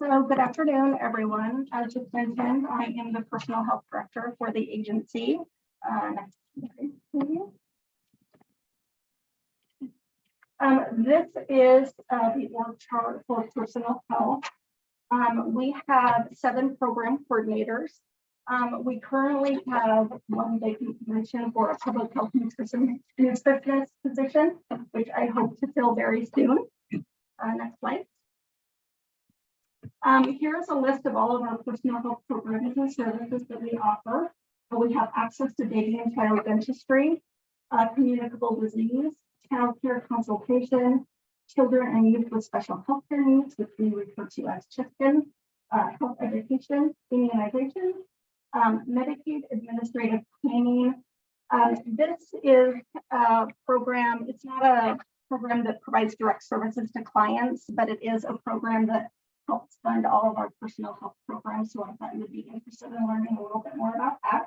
So good afternoon, everyone. As just mentioned, I am the Personal Health Director for the agency. Next slide, please. This is the org chart for personal health. We have 7 program coordinators. We currently have 1 vacant position for a public health nutritionist position, which I hope to fill very soon. Next slide. Here's a list of all of our personal health programs and services that we offer. We have access to baby and child dentistry, communicable disease, child care consultation, children and youth with special health care needs, which we refer to as CHISCN, health education, immunization, Medicaid administrative planning. This is a program, it's not a program that provides direct services to clients, but it is a program that helps fund all of our personal health programs. So I thought you would be interested in learning a little bit more about that.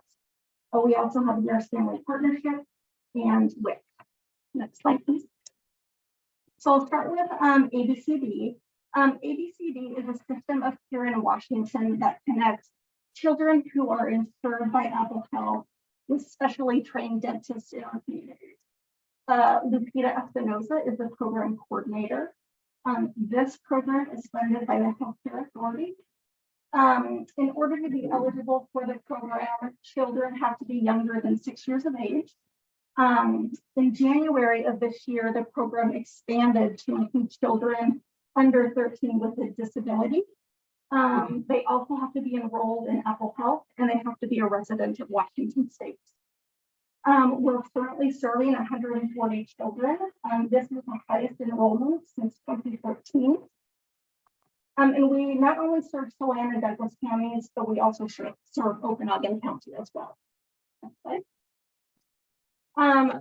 But we also have Nurse Family Partnership and Wic. Next slide, please. So I'll start with ABCD. ABCD is a system of care in Washington that connects children who are insured by Apple Health with specially trained dentists in our communities. Lupita Espinoza is the program coordinator. This program is funded by the Healthcare Authority. In order to be eligible for the program, children have to be younger than 6 years of age. In January of this year, the program expanded to include children under 13 with a disability. They also have to be enrolled in Apple Health, and they have to be a resident of Washington State. We're currently serving 140 children. This is the highest enrollment since 2014. And we not only serve Chelan-Douglas counties, but we also serve Okanagan County as well. Next slide.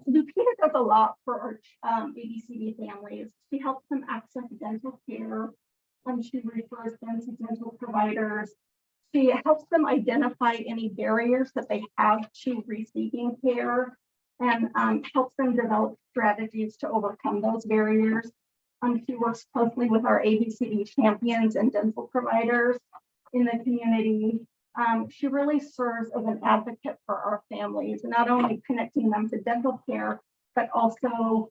Lupita does a lot for our ABCD families. She helps them access dental care. She refers them to dental providers. She helps them identify any barriers that they have to receiving care and helps them develop strategies to overcome those barriers. She works closely with our ABCD champions and dental providers in the community. She really serves as an advocate for our families, not only connecting them to dental care, but also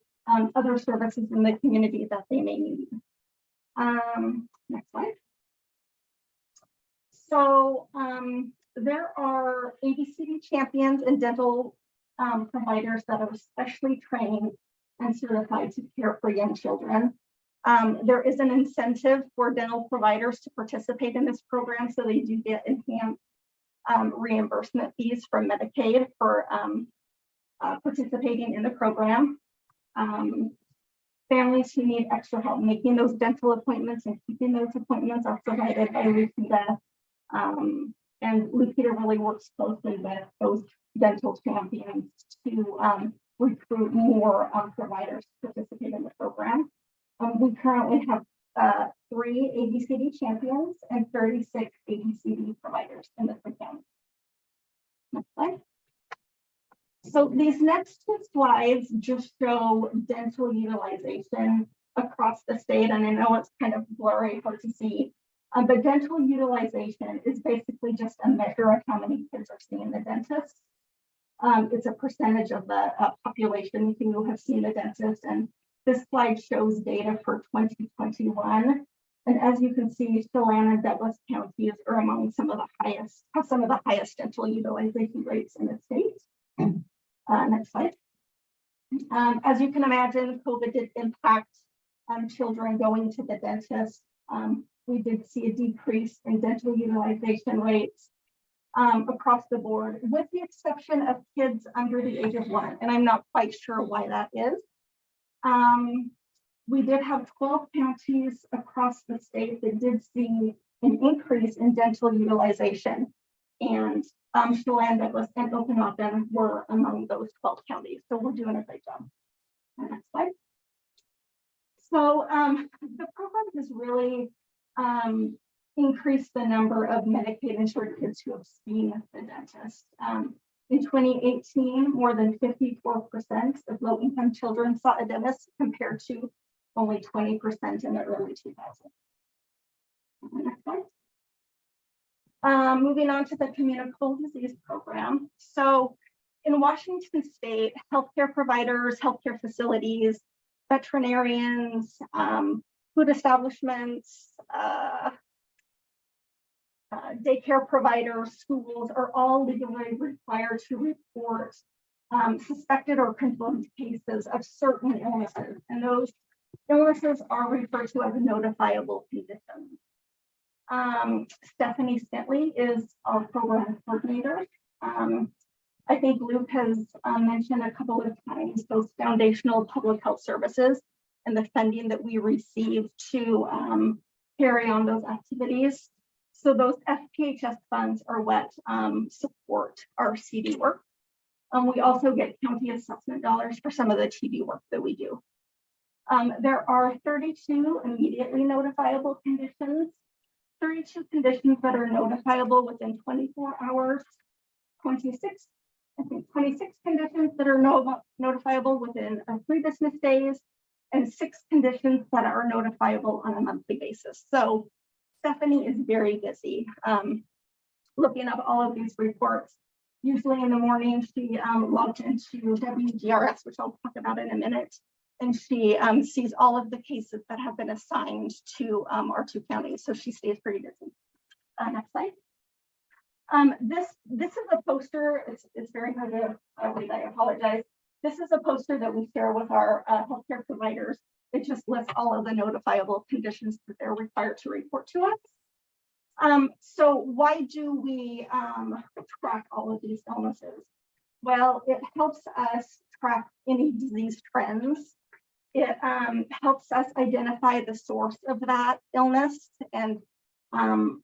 other services in the community that they may need. Next slide. So there are ABCD champions and dental providers that are specially trained and certified to care for young children. There is an incentive for dental providers to participate in this program, so they do get enhanced reimbursement fees from Medicaid for participating in the program. Families who need extra help making those dental appointments and keeping those appointments are provided by Lupita. And Lupita really works closely with those dental champions to recruit more providers to participate in the program. We currently have 3 ABCD champions and 36 ABCD providers in the 3 counties. Next slide. So these next 2 slides just show dental utilization across the state, and I know it's kind of blurry, hard to see. But dental utilization is basically just a measure of how many kids are seeing the dentist. It's a percentage of the population who have seen the dentist, and this slide shows data for 2021. And as you can see, Chelan-Douglas counties are among some of the highest dental utilization rates in the state. Next slide. As you can imagine, COVID did impact children going to the dentist. We did see a decrease in dental utilization rates across the board, with the exception of kids under the age of 1. And I'm not quite sure why that is. We did have 12 counties across the state that did see an increase in dental utilization. And Chelan-Douglas and Okanagan were among those 12 counties. So we're doing a great job. Next slide. So the program has really increased the number of Medicaid insured kids who have seen the dentist. In 2018, more than 54% of low-income children saw a dentist compared to only 20% in the early 2000s. Next slide. Moving on to the communicable disease program. So in Washington state, healthcare providers, healthcare facilities, veterinarians, food establishments, daycare providers, schools are all legally required to report suspected or confirmed cases of certain illnesses. And those illnesses are referred to as notifiable conditions. Stephanie Stentley is our program coordinator. I think Luke has mentioned a couple of times those foundational public health services and the funding that we receive to carry on those activities. So those FPHS funds are what support our CD work. We also get county assessment dollars for some of the TB work that we do. There are 32 immediately notifiable conditions, 32 conditions that are notifiable within 24 hours, 26 conditions that are notifiable within 3 business days, and 6 conditions that are notifiable on a monthly basis. So Stephanie is very busy looking up all of these reports. Usually in the morning, she logs into WGRS, which I'll talk about in a minute, and she sees all of the cases that have been assigned to our 2 counties. So she stays pretty busy. Next slide. This is a poster. It's very hard to read. I apologize. This is a poster that we share with our healthcare providers. It just lists all of the notifiable conditions that they're required to report to us. So why do we track all of these illnesses? Well, it helps us track any disease trends. It helps us identify the source of that illness and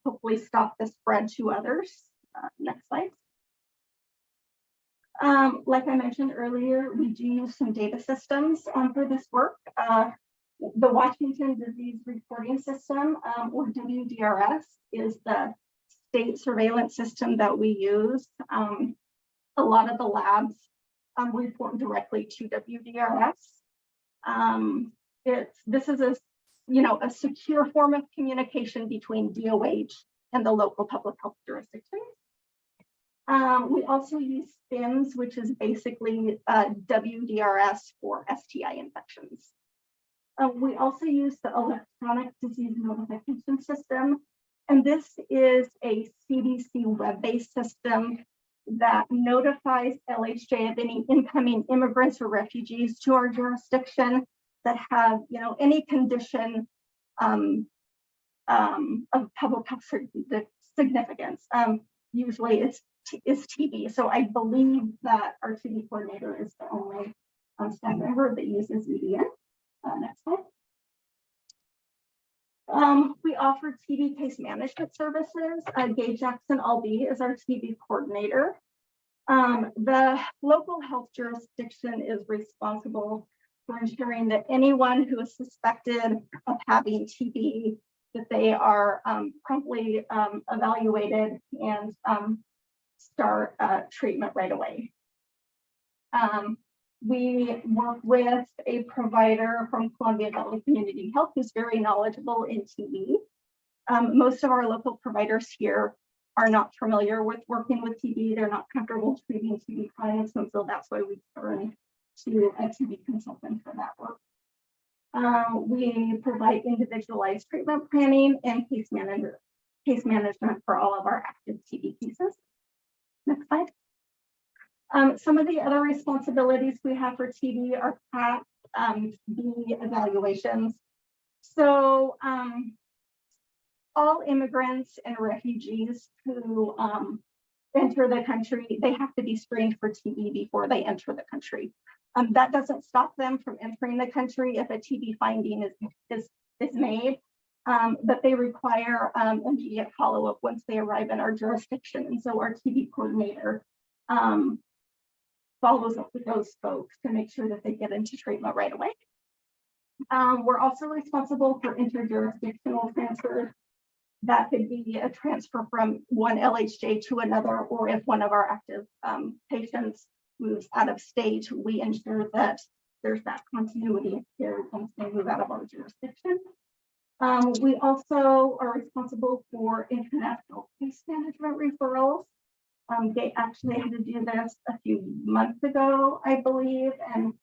hopefully stop the spread to others. Next slide. Like I mentioned earlier, we do use some data systems for this work. The Washington Disease Reporting System, or WDRS, is the state surveillance system that we use. A lot of the labs report directly to WDRS. This is a secure form of communication between DOH and the local public health jurisdictions. We also use STIMS, which is basically WDRS for STI infections. We also use the electronic disease notification system, and this is a CDC web-based system that notifies LHJ of any incoming immigrants or refugees to our jurisdiction that have, any condition of public health significance. Usually it's TB. So I believe that our TB coordinator is the only staff member that uses EDN. Next slide. We offer TB case management services. Gay Jackson Albee is our TB coordinator. The local health jurisdiction is responsible for ensuring that anyone who is suspected of having TB, that they are promptly evaluated and start treatment right away. We work with a provider from Columbia Valley Community Health who's very knowledgeable in TB. Most of our local providers here are not familiar with working with TB. They're not comfortable treating TB clients, and so that's why we turn to a TB consultant for that work. We provide individualized treatment planning and case management for all of our active TB cases. Next slide. Some of the other responsibilities we have for TB are PAC B evaluations. So all immigrants and refugees who enter the country, they have to be screened for TB before they enter the country. That doesn't stop them from entering the country if a TB finding is made, but they require immediate follow-up once they arrive in our jurisdiction. And so our TB coordinator follows up with those folks to make sure that they get into treatment right away. We're also responsible for interjurisdictional transfers. That could be a transfer from one LHJ to another, or if one of our active patients moves out of state, we ensure that there's that continuity of care once they move out of our jurisdiction. We also are responsible for international case management referrals. They actually had to do this a few months ago, I believe, and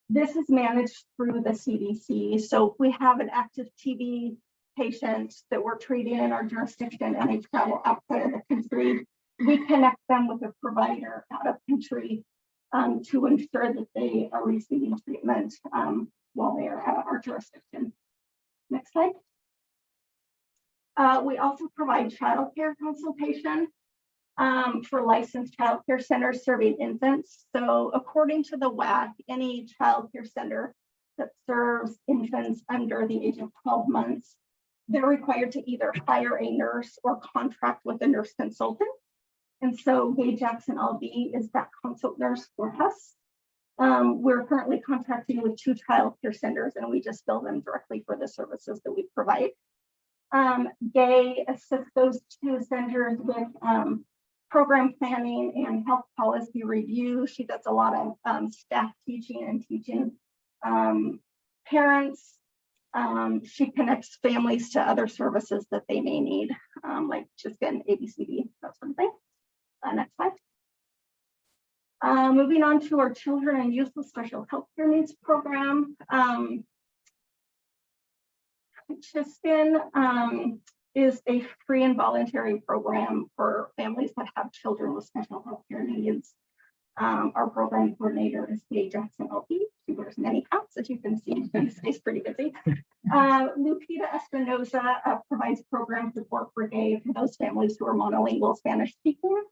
this is managed through the CDC. So if we have an active TB patient that we're treating in our jurisdiction and they travel outside of the country, we connect them with a provider out of country to ensure that they are receiving treatment while they are out of our jurisdiction. Next slide. We also provide child care consultation for licensed child care centers serving infants. So according to the WAC, any child care center that serves infants under the age of 12 months, they're required to either hire a nurse or contract with a nurse consultant. And so Gay Jackson LB is that consult nurse for us. We're currently contracting with 2 child care centers and we just bill them directly for the services that we provide. Gay assists those 2 centers with program planning and health policy review. She does a lot of staff teaching and teaching parents. She connects families to other services that they may need, like just getting ABCD, that sort of thing. Next slide. Moving on to our children and youth with special healthcare needs program. Chiskin is a free and voluntary program for families that have children with special healthcare needs. Our program coordinator is Gay Jackson LP. She wears many hats, as you can see. She stays pretty busy. Lupita Espinoza provides program support for Gay for those families who are monolingual Spanish speaking.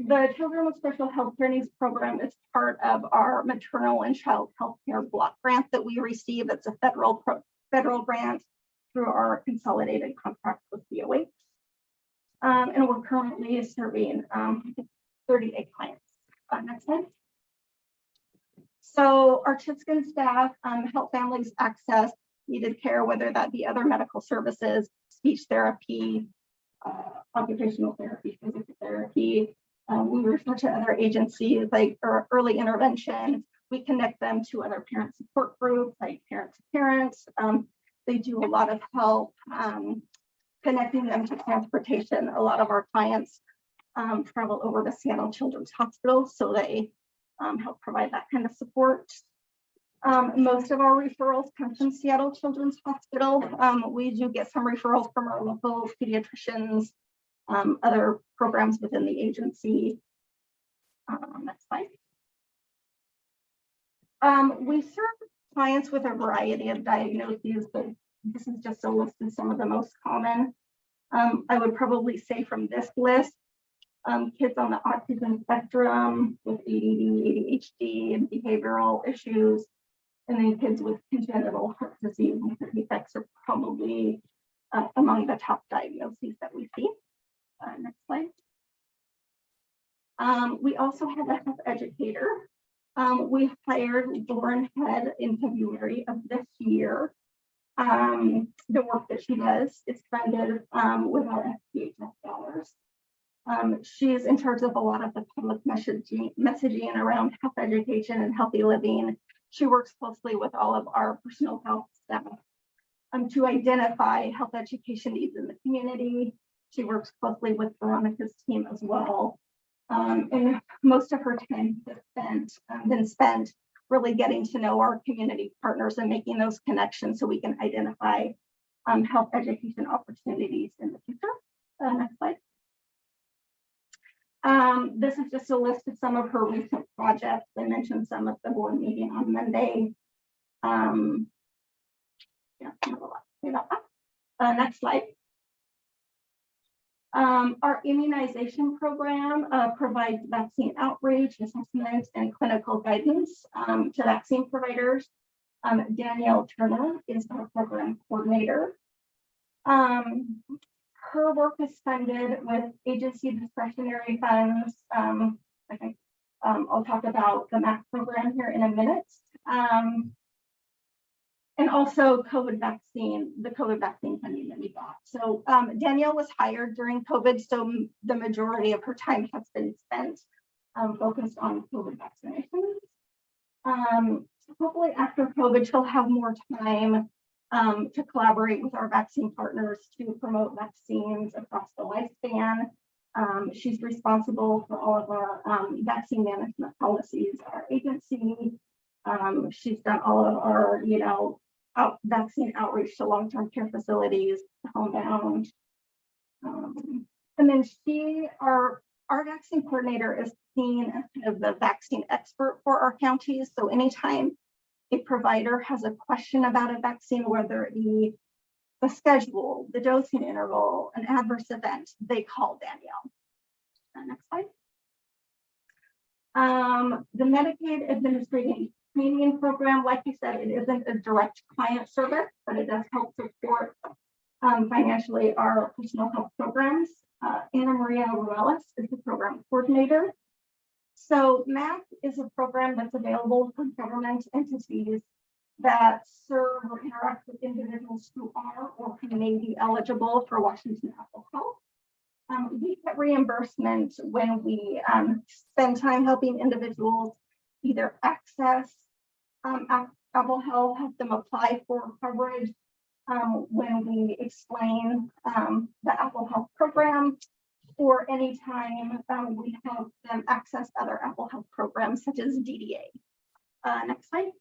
The Children with Special Healthcare Needs program is part of our maternal and child healthcare block grant that we receive. It's a federal grant through our consolidated contract with DOH. And we're currently serving 38 clients. Next slide. So our Chiskin staff help families access needed care, whether that be other medical services, speech therapy, occupational therapy, physical therapy. We refer to other agencies like early intervention. We connect them to other parent support groups like Parent to Parents. They do a lot of help connecting them to transportation. A lot of our clients travel over to Seattle Children's Hospital, so they help provide that kind of support. Most of our referrals come from Seattle Children's Hospital. We do get some referrals from our local pediatricians, other programs within the agency. Next slide. We serve clients with a variety of diagnoses, but this is just a list of some of the most common. I would probably say from this list, kids on the autism spectrum with ADD, ADHD, and behavioral issues, and then kids with congenital heart disease and heart defects are probably among the top diagnoses that we see. Next slide. We also have a health educator. We hired Lauren Head in February of this year. The work that she does is funded with our FPHS dollars. She's in charge of a lot of the public messaging around health education and healthy living. She works closely with all of our personal health staff to identify health education needs in the community. She works closely with Veronica's team as well. And most of her time has been spent really getting to know our community partners and making those connections so we can identify health education opportunities in the future. Next slide. This is just a list of some of her recent projects. I mentioned some at the board meeting on Monday. Yeah, not a lot to say about that. Next slide. Our immunization program provides vaccine outreach, assessments, and clinical guidance to vaccine providers. Danielle Turner is our program coordinator. Her work is funded with agency discretionary funds. I'll talk about the MAC program here in a minute. And also COVID vaccine, the COVID vaccine funding that we got. So Danielle was hired during COVID, so the majority of her time has been spent focused on COVID vaccinations. hopefully after COVID, she'll have more time to collaborate with our vaccine partners to promote vaccines across the lifespan. She's responsible for all of our vaccine management policies, our agency. She's done all of our, vaccine outreach to long-term care facilities, homebound. And then our vaccine coordinator is seen as kind of the vaccine expert for our counties. So anytime a provider has a question about a vaccine, whether it be the schedule, the dosing interval, an adverse event, they call Danielle. Next slide. The Medicaid Administrative Training Program, like you said, it isn't a direct client service, but it does help support financially our personal health programs. Anna Maria Ruelas is the program coordinator. So MAP is a program that's available for government entities that serve or interact with individuals who are or who may be eligible for Washington Apple Health. We get reimbursement when we spend time helping individuals either access Apple Health, help them apply for coverage, when we explain the Apple Health program, or anytime we help them access other Apple Health programs such as DDA. Next slide.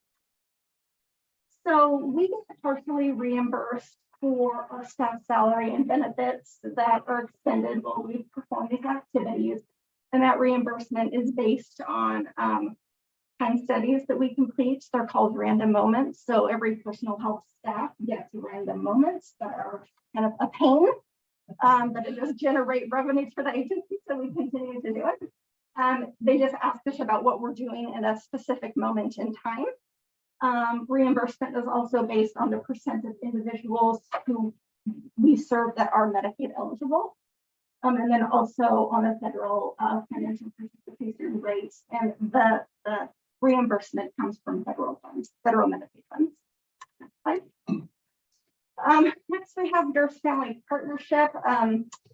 So we get partially reimbursed for our staff salary and benefits that are expended while we perform these activities. And that reimbursement is based on time studies that we complete. They're called random moments. So every personal health staff gets random moments that are kind of a pain, but it does generate revenue for the agency, so we continue to do it. They just ask us about what we're doing at a specific moment in time. Reimbursement is also based on the percent of individuals who we serve that are Medicaid eligible. And then also on a federal financial participation rates, and the reimbursement comes from federal funds, federal Medicaid funds. Next slide. Next, we have Nurse Family Partnership.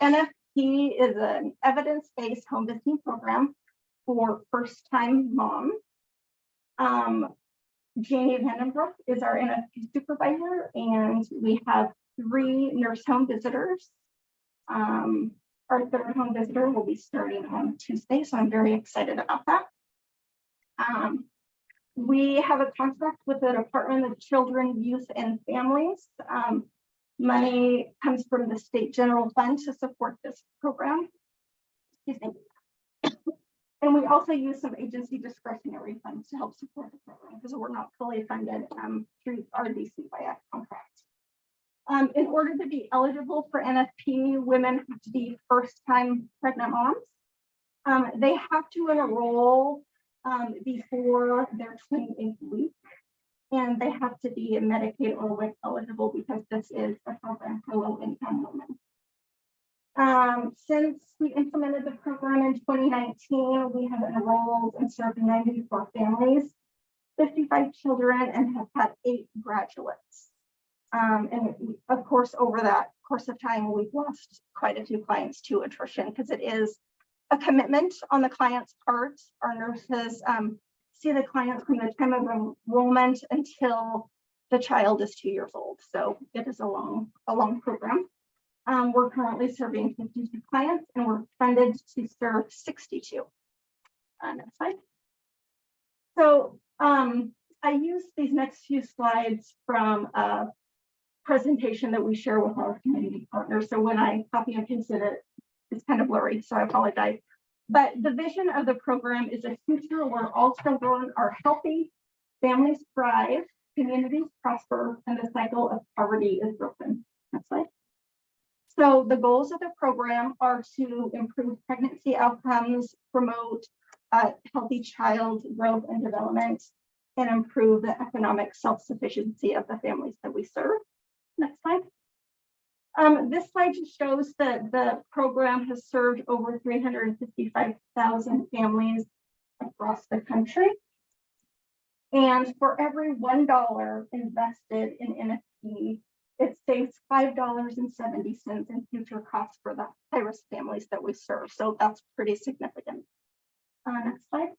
NFP is an evidence-based home visiting program for first-time moms. Janie Vandenbroek is our NFP supervisor, and we have 3 nurse home visitors. Our 3rd home visitor will be starting on Tuesday, so I'm very excited about that. We have a contract with the Department of Children, Youth, and Families. Money comes from the state general fund to support this program. Excuse me. And we also use some agency discretionary funds to help support the program because we're not fully funded through our DCYF contract. In order to be eligible for NFP, women have to be first-time pregnant moms. They have to enroll before their 28th week, and they have to be a Medicaid or WIC eligible because this is a program for low-income women. Since we implemented the program in 2019, we have enrolled and served 94 families, 55 children, and have had 8 graduates. And of course, over that course of time, we've lost quite a few clients to attrition because it is a commitment on the client's part. Our nurses see the clients from the time of enrollment until the child is 2 years old. So it is a long program. We're currently serving 52 clients, and we're funded to serve 62. Next slide. So I use these next few slides from a presentation that we share with our community partners. So when I copy and paste it, it's kind of blurry, so I apologize. But the vision of the program is a future where all children are healthy, families thrive, communities prosper, and the cycle of poverty is broken. Next slide. So the goals of the program are to improve pregnancy outcomes, promote healthy child growth and development, and improve the economic self-sufficiency of the families that we serve. Next slide. This slide just shows that the program has served over 355,000 families across the country. And for every $1 invested in NFP, it saves $5.70 in future costs for the high-risk families that we serve. So that's pretty significant. Next slide.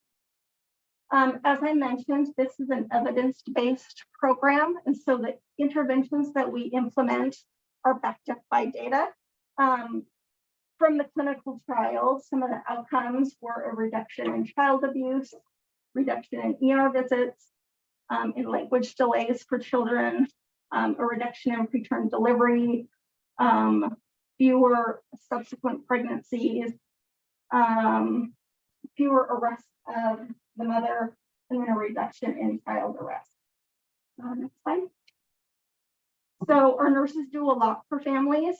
As I mentioned, this is an evidence-based program, and so the interventions that we implement are backed up by data. From the clinical trials, some of the outcomes were a reduction in child abuse, reduction in ER visits, in language delays for children, a reduction in preterm delivery, fewer subsequent pregnancies, fewer arrests of the mother, and then a reduction in child arrest. Next slide. So our nurses do a lot for families,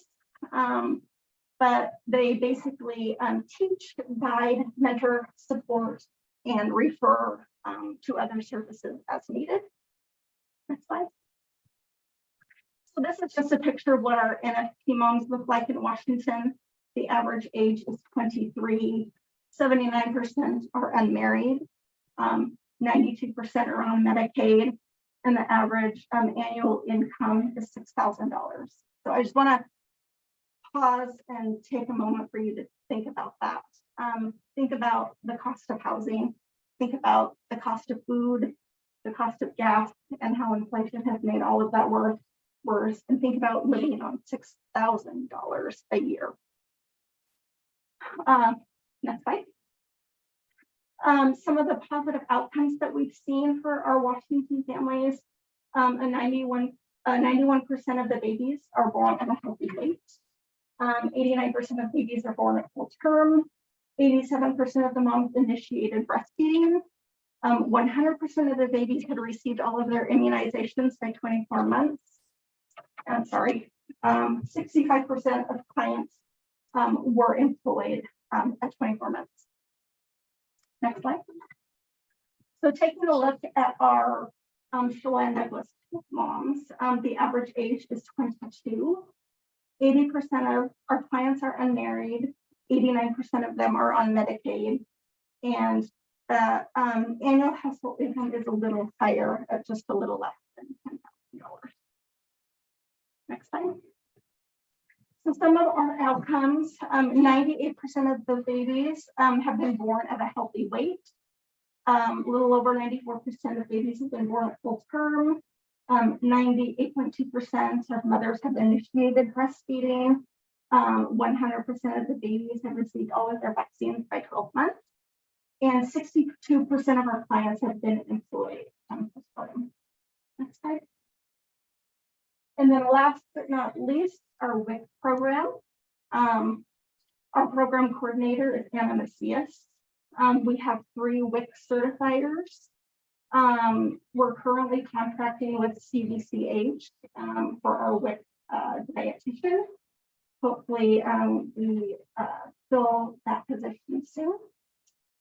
but they basically teach, guide, mentor, support, and refer to other services as needed. Next slide. So this is just a picture of what our NFP moms look like in Washington. The average age is 23. 79% are unmarried. 92% are on Medicaid, and the average annual income is $6,000. So I just want to pause and take a moment for you to think about that. Think about the cost of housing, think about the cost of food, the cost of gas, and how inflation has made all of that worse, and think about living on $6,000 a year. Next slide. Some of the positive outcomes that we've seen for our Washington families, 91% of the babies are born at a healthy weight. 89% of babies are born at full term. 87% of the moms initiated breastfeeding. 100% of the babies had received all of their immunizations by 24 months. I'm sorry, 65% of clients were employed at 24 months. Next slide. So taking a look at our Chelan-Douglas moms, the average age is 22. 80% of our clients are unmarried. 89% of them are on Medicaid, and the annual household income is a little higher at just a little less than $10,000. Next slide. So some of our outcomes, 98% of the babies have been born at a healthy weight. A little over 94% of babies have been born at full term. 98.2% of mothers have initiated breastfeeding. 100% of the babies have received all of their vaccines by 12 months. And 62% of our clients have been employed postpartum. Next slide. And then last but not least, our Wic program. Our program coordinator is Anna Macias. We have 3 Wic certifiers. We're currently contracting with CVCH for our Wic dietitian. Hopefully we fill that position soon.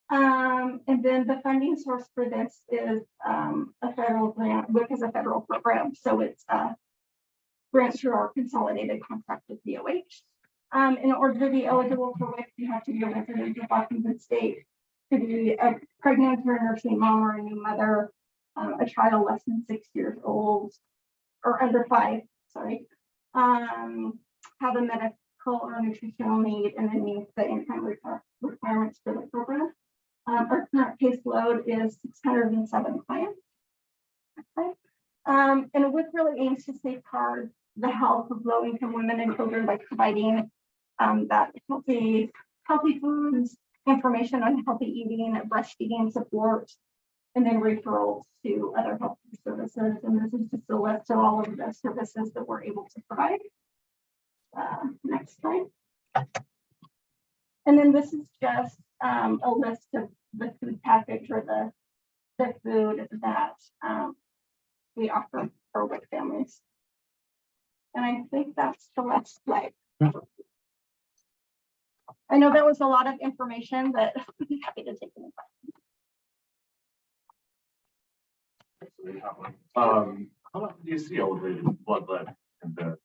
And then the funding source for this is a federal grant. Wic is a federal program, so it's grants through our consolidated contract with DOH. In order to be eligible for Wic, you have to be a resident of Washington State, to be a pregnant or nursing mom or a new mother, a child less than 6 years old or under 5, sorry, have a medical or nutritional need, and then meet the income requirements for the program. Our current caseload is 607 clients. Okay. And Wic really aims to safeguard the health of low-income women and children by providing that healthy foods, information on healthy eating, breastfeeding support, and then referrals to other health services. And this is just a list of all of the services that we're able to provide. Next slide. And then this is just a list of the food package or the food that we offer for Wic families. And I think that's the last slide. I know that was a lot of information, but I'd be happy to take any questions. How often do you see elevated blood lead in the